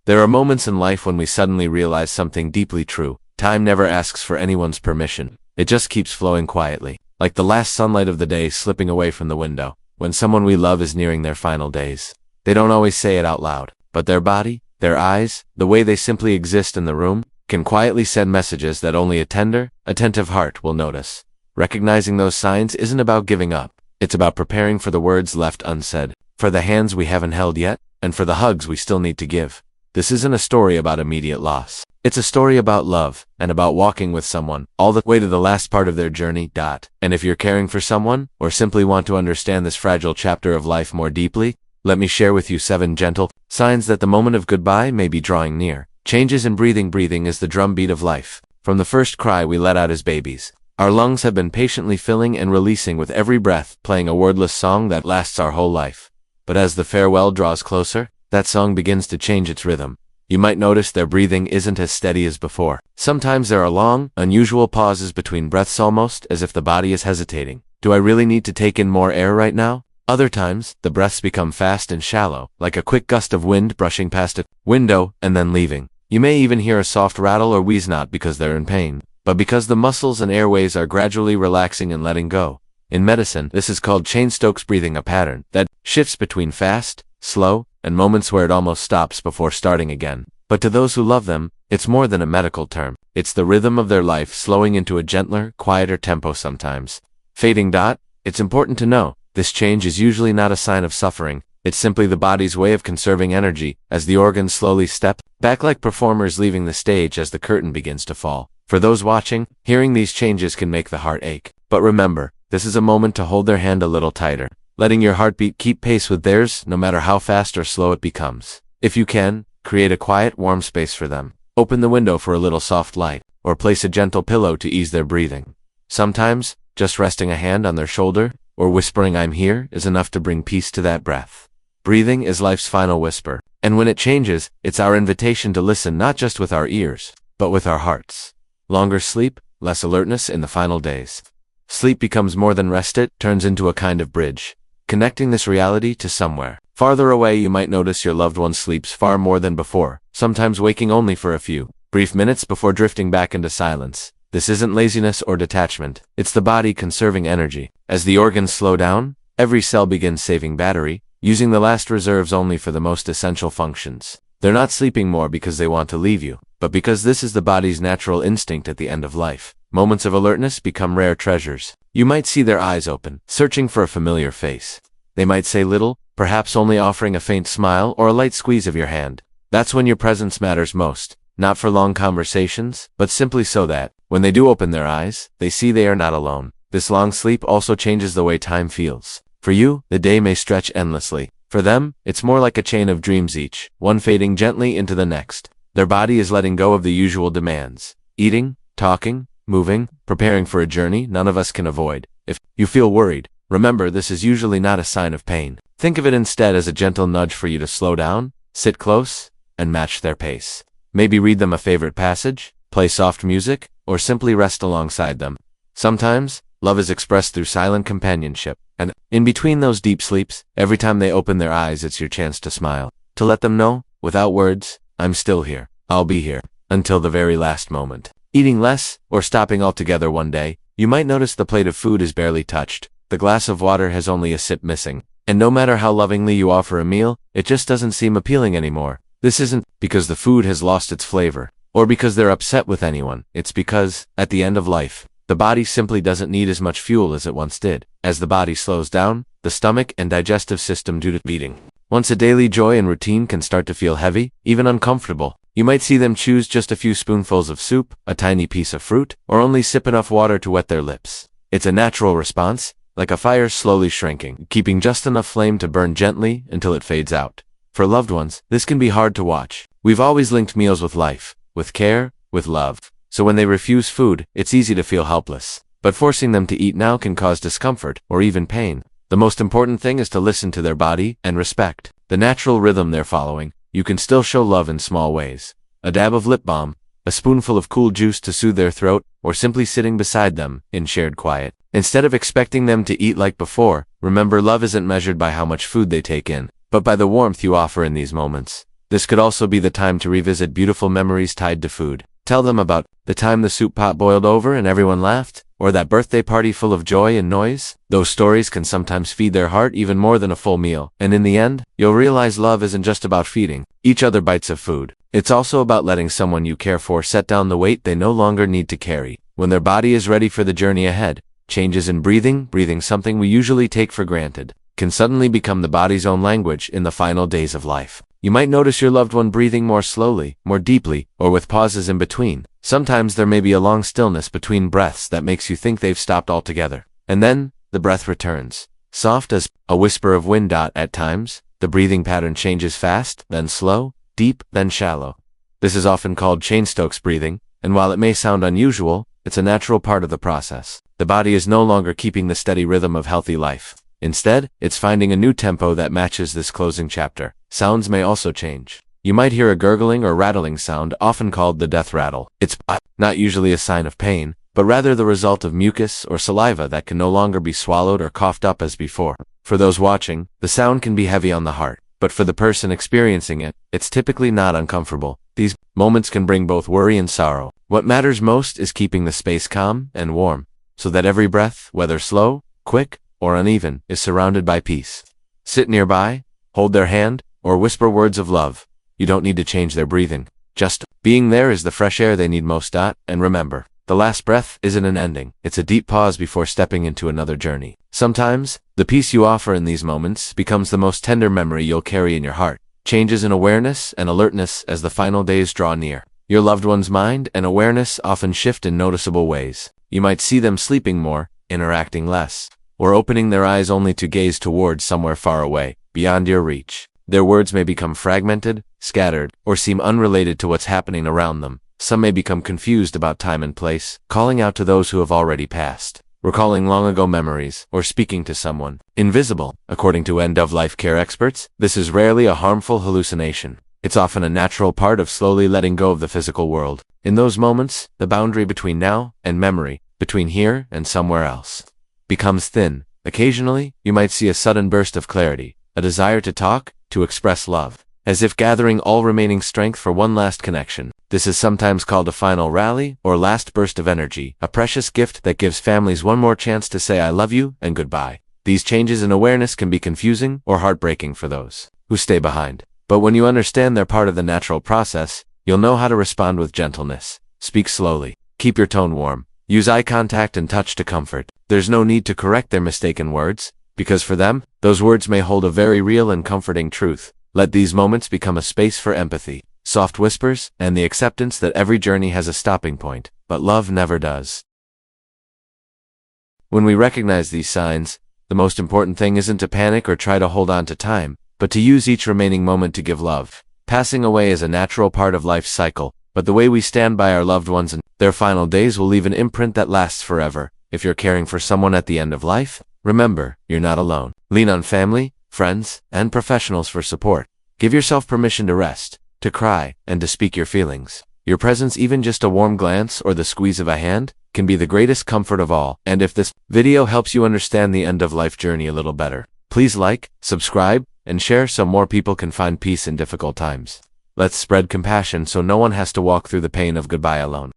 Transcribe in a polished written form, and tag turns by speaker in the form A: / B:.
A: There are moments in life when we suddenly realize something deeply true. Time never asks for anyone's permission. It just keeps flowing quietly, like the last sunlight of the day slipping away from the window. When someone we love is nearing their final days, they don't always say it out loud, but their body, their eyes, the way they simply exist in the room, can quietly send messages that only a tender, attentive heart will notice. Recognizing those signs isn't about giving up. It's about preparing for the words left unsaid, for the hands we haven't held yet, and for the hugs we still need to give. This isn't a story about immediate loss. It's a story about love, and about walking with someone, all the way to the last part of their journey. And if you're caring for someone, or simply want to understand this fragile chapter of life more deeply, let me share with you 7 gentle signs that the moment of goodbye may be drawing near. Changes in breathing. Breathing is the drumbeat of life. From the first cry we let out as babies, our lungs have been patiently filling and releasing with every breath, playing a wordless song that lasts our whole life. But as the farewell draws closer, that song begins to change its rhythm. You might notice their breathing isn't as steady as before. Sometimes there are long, unusual pauses between breaths, almost as if the body is hesitating. Do I really need to take in more air right now? Other times, the breaths become fast and shallow, like a quick gust of wind brushing past a window and then leaving. You may even hear a soft rattle or wheeze, not because they're in pain, but because the muscles and airways are gradually relaxing and letting go. In medicine, this is called Cheyne-Stokes breathing, a pattern that shifts between fast, slow, and moments where it almost stops before starting again. But to those who love them, it's more than a medical term. It's the rhythm of their life slowing into a gentler, quieter tempo sometimes. Fading. It's important to know, this change is usually not a sign of suffering. It's simply the body's way of conserving energy, as the organs slowly step back like performers leaving the stage as the curtain begins to fall. For those watching, hearing these changes can make the heart ache. But remember, this is a moment to hold their hand a little tighter, letting your heartbeat keep pace with theirs, no matter how fast or slow it becomes. If you can, create a quiet, warm space for them. Open the window for a little soft light, or place a gentle pillow to ease their breathing. Sometimes, just resting a hand on their shoulder, or whispering "I'm here," is enough to bring peace to that breath. Breathing is life's final whisper, and when it changes, it's our invitation to listen not just with our ears, but with our hearts. Longer sleep, less alertness in the final days. Sleep becomes more than rest. It turns into a kind of bridge, connecting this reality to somewhere farther away. You might notice your loved one sleeps far more than before, sometimes waking only for a few brief minutes before drifting back into silence. This isn't laziness or detachment. It's the body conserving energy. As the organs slow down, every cell begins saving battery, using the last reserves only for the most essential functions. They're not sleeping more because they want to leave you, but because this is the body's natural instinct at the end of life. Moments of alertness become rare treasures. You might see their eyes open, searching for a familiar face. They might say little, perhaps only offering a faint smile or a light squeeze of your hand. That's when your presence matters most, not for long conversations, but simply so that, when they do open their eyes, they see they are not alone. This long sleep also changes the way time feels. For you, the day may stretch endlessly. For them, it's more like a chain of dreams, each one fading gently into the next. Their body is letting go of the usual demands. Eating, talking, moving, preparing for a journey none of us can avoid. If you feel worried, remember this is usually not a sign of pain. Think of it instead as a gentle nudge for you to slow down, sit close, and match their pace. Maybe read them a favorite passage, play soft music, or simply rest alongside them. Sometimes, love is expressed through silent companionship, and in between those deep sleeps, every time they open their eyes, it's your chance to smile, to let them know, without words, "I'm still here, I'll be here," until the very last moment. Eating less, or stopping altogether one day, you might notice the plate of food is barely touched, the glass of water has only a sip missing, and no matter how lovingly you offer a meal, it just doesn't seem appealing anymore. This isn't because the food has lost its flavor, or because they're upset with anyone. It's because, at the end of life, the body simply doesn't need as much fuel as it once did. As the body slows down, the stomach and digestive system do the beating. Once a daily joy and routine can start to feel heavy, even uncomfortable, you might see them choose just a few spoonfuls of soup, a tiny piece of fruit, or only sip enough water to wet their lips. It's a natural response, like a fire slowly shrinking, keeping just enough flame to burn gently until it fades out. For loved ones, this can be hard to watch. We've always linked meals with life, with care, with love. So when they refuse food, it's easy to feel helpless. But forcing them to eat now can cause discomfort, or even pain. The most important thing is to listen to their body and respect the natural rhythm they're following. You can still show love in small ways. A dab of lip balm, a spoonful of cool juice to soothe their throat, or simply sitting beside them in shared quiet. Instead of expecting them to eat like before, remember love isn't measured by how much food they take in, but by the warmth you offer in these moments. This could also be the time to revisit beautiful memories tied to food. Tell them about the time the soup pot boiled over and everyone laughed, or that birthday party full of joy and noise. Those stories can sometimes feed their heart even more than a full meal, and in the end, you'll realize love isn't just about feeding each other bites of food. It's also about letting someone you care for set down the weight they no longer need to carry. When their body is ready for the journey ahead, changes in breathing something we usually take for granted, can suddenly become the body's own language in the final days of life. You might notice your loved one breathing more slowly, more deeply, or with pauses in between. Sometimes there may be a long stillness between breaths that makes you think they've stopped altogether. And then, the breath returns. Soft as a whisper of wind. At times, the breathing pattern changes fast, then slow, deep, then shallow. This is often called Cheyne-Stokes breathing, and while it may sound unusual, it's a natural part of the process. The body is no longer keeping the steady rhythm of healthy life. Instead, it's finding a new tempo that matches this closing chapter. Sounds may also change. You might hear a gurgling or rattling sound, often called the death rattle. It's not usually a sign of pain, but rather the result of mucus or saliva that can no longer be swallowed or coughed up as before. For those watching, the sound can be heavy on the heart, but for the person experiencing it, it's typically not uncomfortable. These moments can bring both worry and sorrow. What matters most is keeping the space calm and warm, so that every breath, whether slow, quick, or uneven, is surrounded by peace. Sit nearby, hold their hand, or whisper words of love. You don't need to change their breathing. Just being there is the fresh air they need most. And remember, the last breath isn't an ending. It's a deep pause before stepping into another journey. Sometimes, the peace you offer in these moments becomes the most tender memory you'll carry in your heart. Changes in awareness and alertness as the final days draw near. Your loved one's mind and awareness often shift in noticeable ways. You might see them sleeping more, interacting less, or opening their eyes only to gaze towards somewhere far away, beyond your reach. Their words may become fragmented, scattered, or seem unrelated to what's happening around them. Some may become confused about time and place, calling out to those who have already passed, recalling long ago memories, or speaking to someone invisible. According to end-of-life care experts, this is rarely a harmful hallucination. It's often a natural part of slowly letting go of the physical world. In those moments, the boundary between now and memory, between here and somewhere else, becomes thin. Occasionally, you might see a sudden burst of clarity, a desire to talk, to express love, as if gathering all remaining strength for one last connection. This is sometimes called a final rally or last burst of energy, a precious gift that gives families one more chance to say I love you and goodbye. These changes in awareness can be confusing or heartbreaking for those who stay behind. But when you understand they're part of the natural process, you'll know how to respond with gentleness. Speak slowly. Keep your tone warm. Use eye contact and touch to comfort. There's no need to correct their mistaken words, because for them, those words may hold a very real and comforting truth. Let these moments become a space for empathy, soft whispers, and the acceptance that every journey has a stopping point, but love never does. When we recognize these signs, the most important thing isn't to panic or try to hold on to time, but to use each remaining moment to give love. Passing away is a natural part of life's cycle, but the way we stand by our loved ones in their final days will leave an imprint that lasts forever. If you're caring for someone at the end of life, remember, you're not alone. Lean on family, friends, and professionals for support. Give yourself permission to rest, to cry, and to speak your feelings. Your presence, even just a warm glance or the squeeze of a hand, can be the greatest comfort of all. And if this video helps you understand the end-of-life journey a little better, please like, subscribe, and share so more people can find peace in difficult times. Let's spread compassion so no one has to walk through the pain of goodbye alone.